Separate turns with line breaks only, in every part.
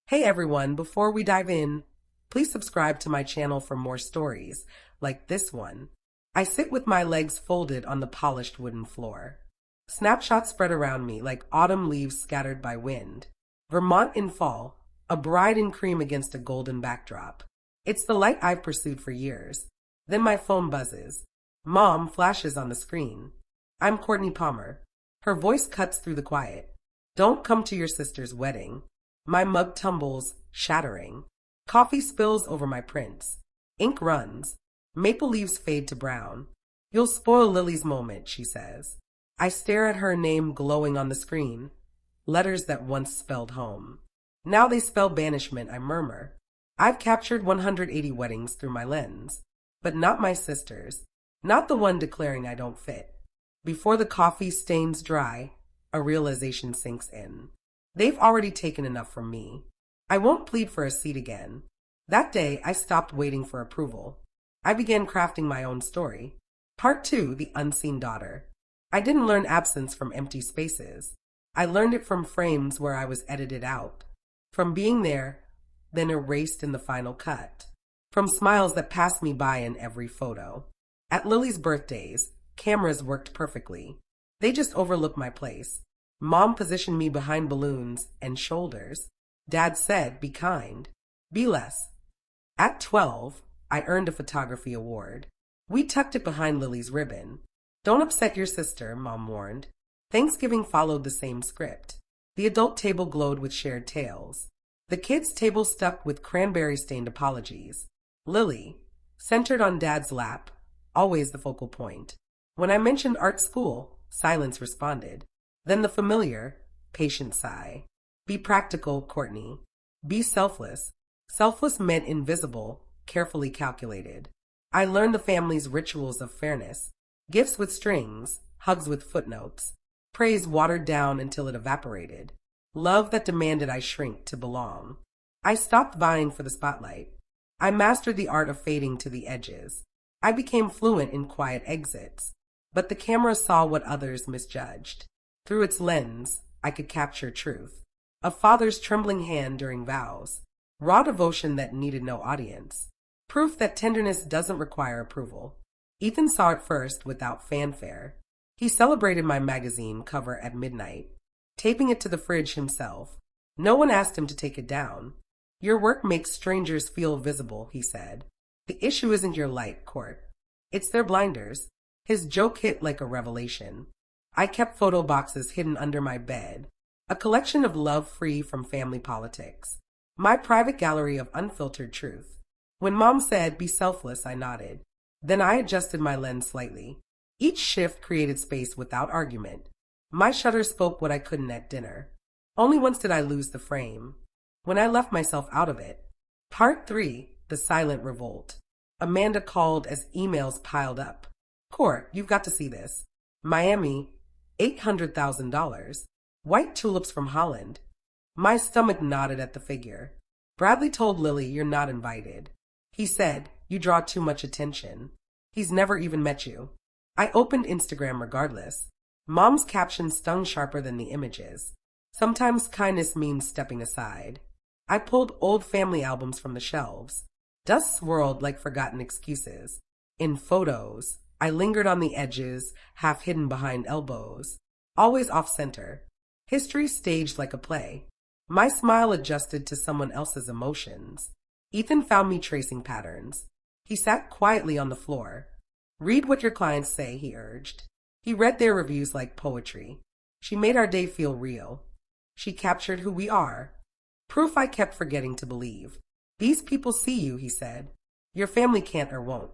Hey everyone, before we dive in, please subscribe to my channel for more stories like this one. I sit with my legs folded on the polished wooden floor. Snapshots spread around me like autumn leaves scattered by wind. Vermont in fall, a bride in cream against a golden backdrop. It's the light I've pursued for years. Then my phone buzzes. Mom flashes on the screen. I'm Courtney Palmer. Her voice cuts through the quiet. Don't come to your sister's wedding. My mug tumbles, shattering. Coffee spills over my prints. Ink runs. Maple leaves fade to brown. You'll spoil Lily's moment, she says. I stare at her name glowing on the screen. Letters that once spelled home. Now they spell banishment, I murmur. I've captured 180 weddings through my lens. But not my sister's. Not the one declaring I don't fit. Before the coffee stains dry, a realization sinks in. They've already taken enough from me. I won't plead for a seat again. That day, I stopped waiting for approval. I began crafting my own story. Part 2, The Unseen Daughter. I didn't learn absence from empty spaces. I learned it from frames where I was edited out. From being there, then erased in the final cut. From smiles that passed me by in every photo. At Lily's birthdays, cameras worked perfectly. They just overlooked my place. Mom positioned me behind balloons and shoulders. Dad said, be kind. Be less. At 12, I earned a photography award. We tucked it behind Lily's ribbon. Don't upset your sister, Mom warned. Thanksgiving followed the same script. The adult table glowed with shared tales. The kids' table stuck with cranberry-stained apologies. Lily, centered on Dad's lap, always the focal point. When I mentioned art school, silence responded. Then the familiar, patient sigh. Be practical, Courtney. Be selfless. Selfless meant invisible, carefully calculated. I learned the family's rituals of fairness. Gifts with strings, hugs with footnotes. Praise watered down until it evaporated. Love that demanded I shrink to belong. I stopped vying for the spotlight. I mastered the art of fading to the edges. I became fluent in quiet exits. But the camera saw what others misjudged. Through its lens, I could capture truth. A father's trembling hand during vows. Raw devotion that needed no audience. Proof that tenderness doesn't require approval. Ethan saw it first without fanfare. He celebrated my magazine cover at midnight, taping it to the fridge himself. No one asked him to take it down. Your work makes strangers feel visible, he said. The issue isn't your light, Court. It's their blinders. His joke hit like a revelation. I kept photo boxes hidden under my bed, a collection of love free from family politics. My private gallery of unfiltered truth. When Mom said, be selfless, I nodded. Then I adjusted my lens slightly. Each shift created space without argument. My shutter spoke what I couldn't at dinner. Only once did I lose the frame. When I left myself out of it. Part 3, The Silent Revolt. Amanda called as emails piled up. Court, you've got to see this. Miami, $800,000. White tulips from Holland. My stomach nodded at the figure. Bradley told Lily, you're not invited. He said, you draw too much attention. He's never even met you. I opened Instagram regardless. Mom's caption stung sharper than the images. Sometimes kindness means stepping aside. I pulled old family albums from the shelves. Dust swirled like forgotten excuses. In photos, I lingered on the edges, half hidden behind elbows. Always off-center. History staged like a play. My smile adjusted to someone else's emotions. Ethan found me tracing patterns. He sat quietly on the floor. Read what your clients say, he urged. He read their reviews like poetry. She made our day feel real. She captured who we are. Proof I kept forgetting to believe. These people see you, he said. Your family can't or won't.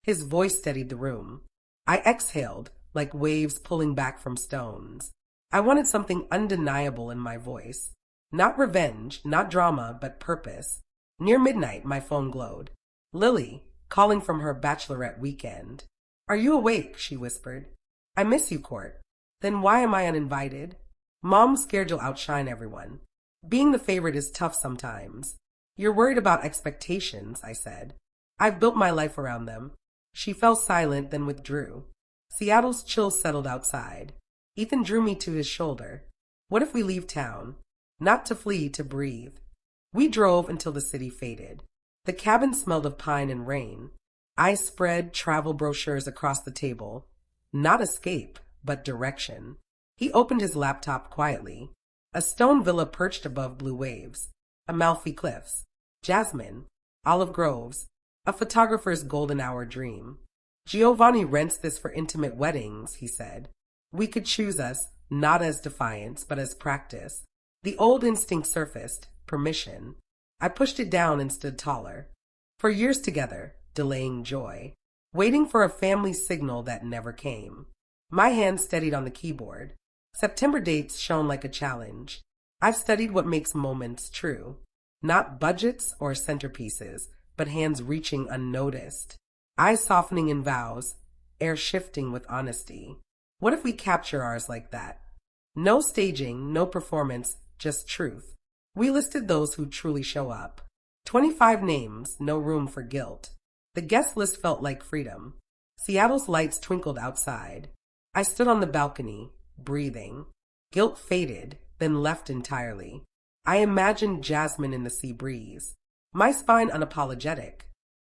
His voice steadied the room. I exhaled, like waves pulling back from stones. I wanted something undeniable in my voice. Not revenge, not drama, but purpose. Near midnight, my phone glowed. Lily, calling from her bachelorette weekend. Are you awake? She whispered. I miss you, Court. Then why am I uninvited? Mom's scared you'll outshine everyone. Being the favorite is tough sometimes. You're worried about expectations, I said. I've built my life around them. She fell silent, then withdrew. Seattle's chill settled outside. Ethan drew me to his shoulder. What if we leave town? Not to flee, to breathe. We drove until the city faded. The cabin smelled of pine and rain. I spread travel brochures across the table. Not escape, but direction. He opened his laptop quietly. A stone villa perched above blue waves. Amalfi Cliffs. Jasmine. Olive groves. A photographer's golden hour dream. Giovanni rents this for intimate weddings, he said. We could choose us, not as defiance, but as practice. The old instinct surfaced. Permission. I pushed it down and stood taller. For years together, delaying joy. Waiting for a family signal that never came. My hand steadied on the keyboard. September dates shone like a challenge. I've studied what makes moments true. Not budgets or centerpieces, but hands reaching unnoticed. Eyes softening in vows, air shifting with honesty. What if we capture ours like that? No staging, no performance, just truth. We listed those who truly show up. 25 names, no room for guilt. The guest list felt like freedom. Seattle's lights twinkled outside. I stood on the balcony, breathing. Guilt faded, then left entirely. I imagined Jasmine in the sea breeze. My spine unapologetic.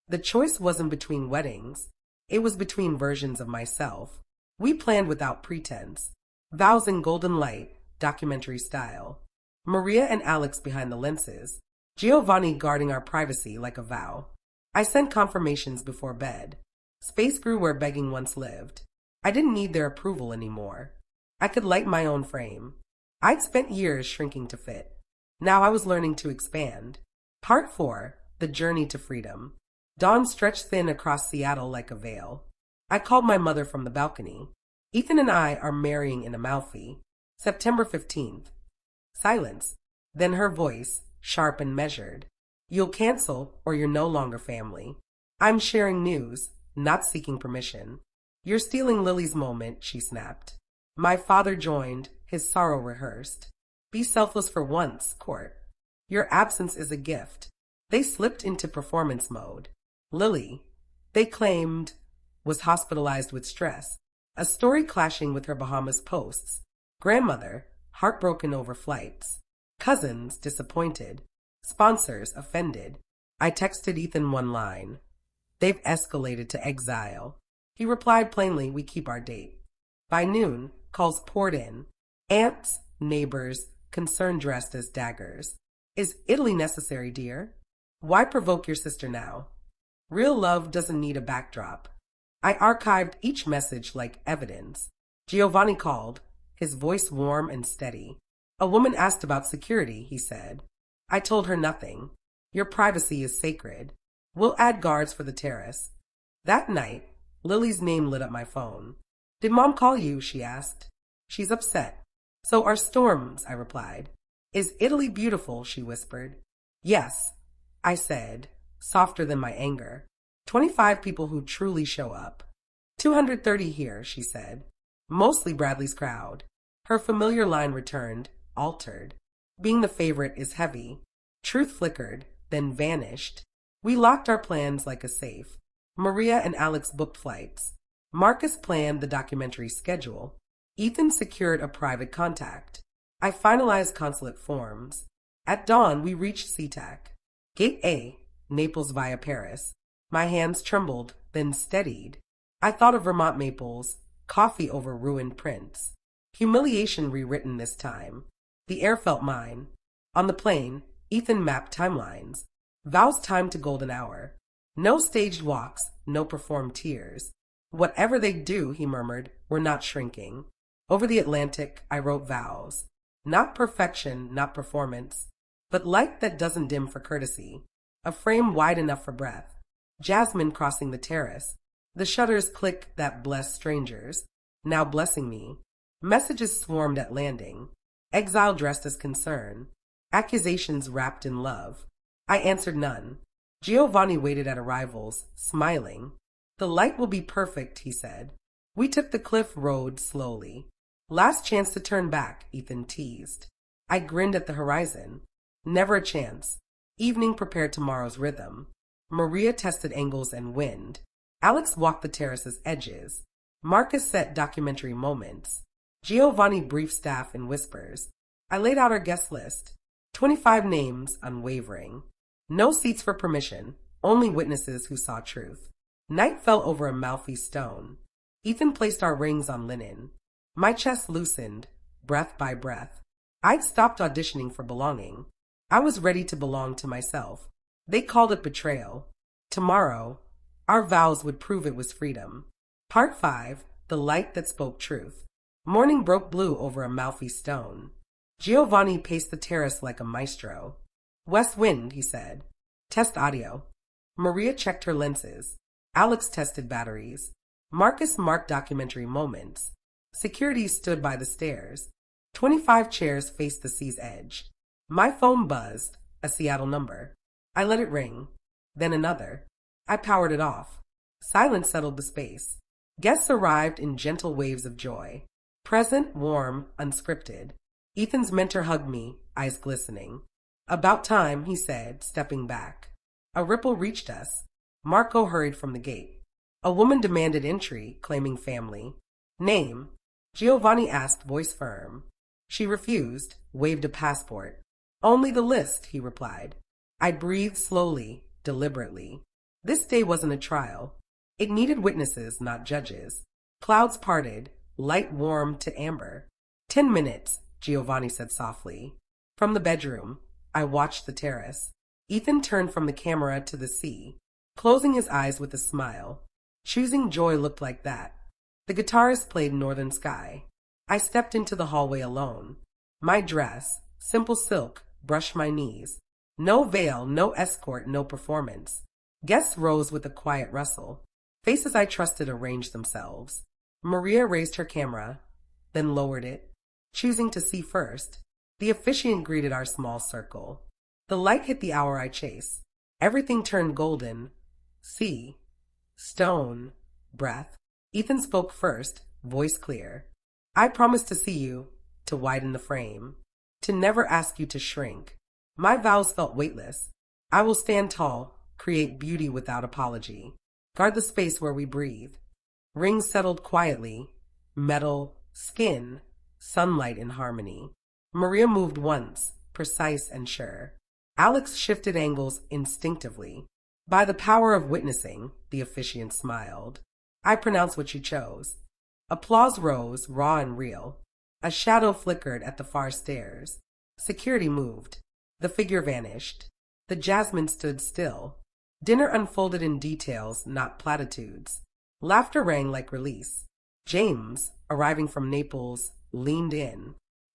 The choice wasn't between weddings. It was between versions of myself. We planned without pretense. Vows in golden light, documentary style. Maria and Alex behind the lenses. Giovanni guarding our privacy like a vow. I sent confirmations before bed. Space grew where begging once lived. I didn't need their approval anymore. I could light my own frame. I'd spent years shrinking to fit. Now I was learning to expand. Part 4. The Journey to Freedom. Dawn stretched thin across Seattle like a veil. I called my mother from the balcony. Ethan and I are marrying in Amalfi. September 15th. Silence. Then her voice, sharp and measured. You'll cancel or you're no longer family. I'm sharing news, not seeking permission. You're stealing Lily's moment, she snapped. My father joined, his sorrow rehearsed. Be selfless for once, court. Your absence is a gift. They slipped into performance mode. Lily, they claimed, was hospitalized with stress, a story clashing with her Bahamas posts. Grandmother, heartbroken over flights. Cousins, disappointed. Sponsors, offended. I texted Ethan one line. They've escalated to exile. He replied plainly, we keep our date. By noon, calls poured in. Aunts, neighbors, concern dressed as daggers. Is Italy necessary, dear? Why provoke your sister now? Real love doesn't need a backdrop. I archived each message like evidence. Giovanni called, his voice warm and steady. A woman asked about security, he said. I told her nothing. Your privacy is sacred. We'll add guards for the terrace. That night, Lily's name lit up my phone. Did Mom call you? She asked. She's upset. So are storms, I replied. Is Italy beautiful? She whispered. Yes, I said, softer than my anger. 25 people who truly show up. 230 here, she said. Mostly Bradley's crowd. Her familiar line returned, altered. Being the favorite is heavy. Truth flickered, then vanished. We locked our plans like a safe. Maria and Alex booked flights. Marcus planned the documentary schedule. Ethan secured a private contact. I finalized consulate forms. At dawn, we reached SeaTac. Gate A, Naples via Paris. My hands trembled, then steadied. I thought of Vermont maples, coffee over ruined prints. Humiliation rewritten this time. The air felt mine. On the plane, Ethan mapped timelines. Vows timed to golden hour. No staged walks, no performed tears. Whatever they do, he murmured, we're not shrinking. Over the Atlantic, I wrote vows. Not perfection, not performance, but light that doesn't dim for courtesy. A frame wide enough for breath. Jasmine crossing the terrace. The shutters click that bless strangers. Now blessing me. Messages swarmed at landing. Exile dressed as concern. Accusations wrapped in love. I answered none. Giovanni waited at arrivals, smiling. The light will be perfect, he said. We took the cliff road slowly. Last chance to turn back, Ethan teased. I grinned at the horizon. Never a chance. Evening prepared tomorrow's rhythm. Maria tested angles and wind. Alex walked the terrace's edges. Marcus set documentary moments. Giovanni briefed staff in whispers. I laid out our guest list. 25 names, unwavering. No seats for permission, only witnesses who saw truth. Night fell over a mouthy stone. Ethan placed our rings on linen. My chest loosened, breath by breath. I'd stopped auditioning for belonging. I was ready to belong to myself. They called it betrayal. Tomorrow, our vows would prove it was freedom. Part 5, The Light That Spoke Truth. Morning broke blue over a mouthy stone. Giovanni paced the terrace like a maestro. West wind, he said. Test audio. Maria checked her lenses. Alex tested batteries. Marcus marked documentary moments. Security stood by the stairs. 25 chairs faced the sea's edge. My phone buzzed, a Seattle number. I let it ring. Then another. I powered it off. Silence settled the space. Guests arrived in gentle waves of joy. Present, warm, unscripted. Ethan's mentor hugged me, eyes glistening. About time, he said, stepping back. A ripple reached us. Marco hurried from the gate. A woman demanded entry, claiming family. Name? Giovanni asked, voice firm. She refused, waved a passport. Only the list, he replied. I breathed slowly, deliberately. This day wasn't a trial. It needed witnesses, not judges. Clouds parted, light warmed to amber. 10 minutes, Giovanni said softly. From the bedroom, I watched the terrace. Ethan turned from the camera to the sea, closing his eyes with a smile. Choosing joy looked like that. The guitarist played Northern Sky. I stepped into the hallway alone. My dress, simple silk, brushed my knees. No veil, no escort, no performance. Guests rose with a quiet rustle. Faces I trusted arranged themselves. Maria raised her camera, then lowered it, choosing to see first. The officiant greeted our small circle. The light hit the hour I chase. Everything turned golden. Sea, stone, breath. Ethan spoke first, voice clear. I promise to see you, to widen the frame, to never ask you to shrink. My vows felt weightless. I will stand tall, create beauty without apology. Guard the space where we breathe. Rings settled quietly. Metal, skin, sunlight in harmony. Maria moved once, precise and sure. Alex shifted angles instinctively. By the power of witnessing, the officiant smiled. I pronounce what you chose. Applause rose, raw and real. A shadow flickered at the far stairs. Security moved. The figure vanished. The jasmine stood still. Dinner unfolded in details, not platitudes. Laughter rang like release. James, arriving from Naples, leaned in.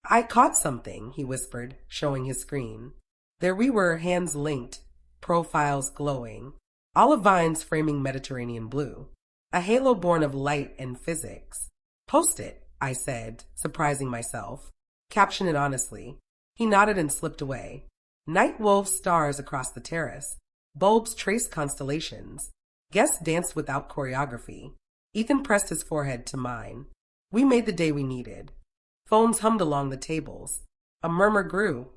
I caught something, he whispered, showing his screen. There we were, hands linked, profiles glowing, olive vines framing Mediterranean blue, a halo born of light and physics. Post it, I said, surprising myself. Caption it honestly. He nodded and slipped away. Night wove stars across the terrace. Bulbs traced constellations. Guests danced without choreography. Ethan pressed his forehead to mine. We made the day we needed. Phones hummed along the tables. A murmur grew,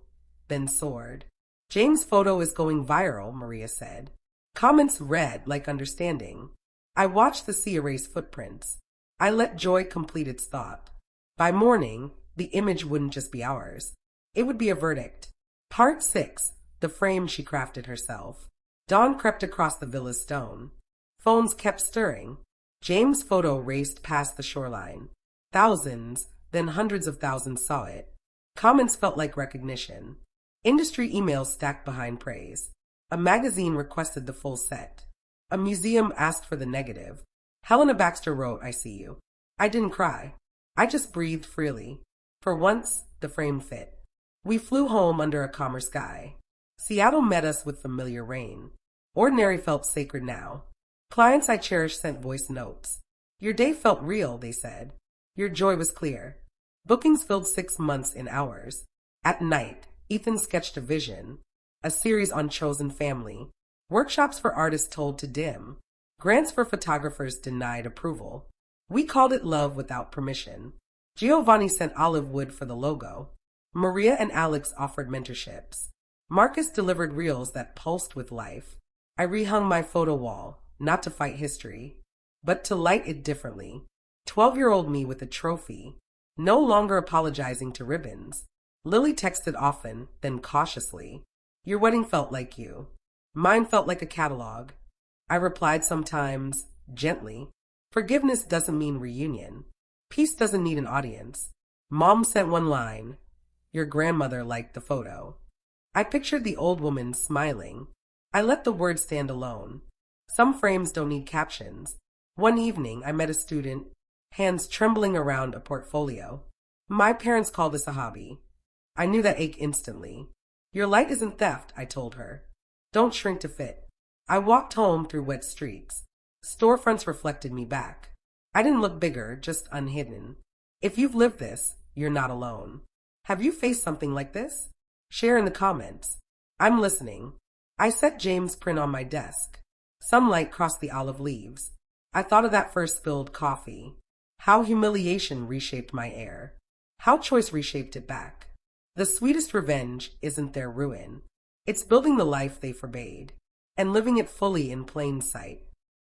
then soared. James' photo is going viral, Maria said. Comments read like understanding. I watched the sea erase footprints. I let joy complete its thought. By morning, the image wouldn't just be ours. It would be a verdict. Part 6, the frame she crafted herself. Dawn crept across the villa's stone. Phones kept stirring. James' photo raced past the shoreline. Thousands, then hundreds of thousands saw it. Comments felt like recognition. Industry emails stacked behind praise. A magazine requested the full set. A museum asked for the negative. Helena Baxter wrote, I see you. I didn't cry. I just breathed freely. For once, the frame fit. We flew home under a calmer sky. Seattle met us with familiar rain. Ordinary felt sacred now. Clients I cherished sent voice notes. Your day felt real, they said. Your joy was clear. Bookings filled 6 months in hours. At night, Ethan sketched a vision. A series on chosen family. Workshops for artists told to dim. Grants for photographers denied approval. We called it love without permission. Giovanni sent olive wood for the logo. Maria and Alex offered mentorships. Marcus delivered reels that pulsed with life. I rehung my photo wall, not to fight history, but to light it differently. 12-year-old me with a trophy, no longer apologizing to ribbons. Lily texted often, then cautiously. Your wedding felt like you. Mine felt like a catalog. I replied sometimes, gently. Forgiveness doesn't mean reunion. Peace doesn't need an audience. Mom sent one line. Your grandmother liked the photo. I pictured the old woman smiling. I let the words stand alone. Some frames don't need captions. One evening, I met a student, hands trembling around a portfolio. My parents call this a hobby. I knew that ache instantly. Your light isn't theft, I told her. Don't shrink to fit. I walked home through wet streets. Storefronts reflected me back. I didn't look bigger, just unhidden. If you've lived this, you're not alone. Have you faced something like this? Share in the comments. I'm listening. I set James' print on my desk. Sunlight crossed the olive leaves. I thought of that first spilled coffee. How humiliation reshaped my air. How choice reshaped it back. The sweetest revenge isn't their ruin. It's building the life they forbade, and living it fully in plain sight.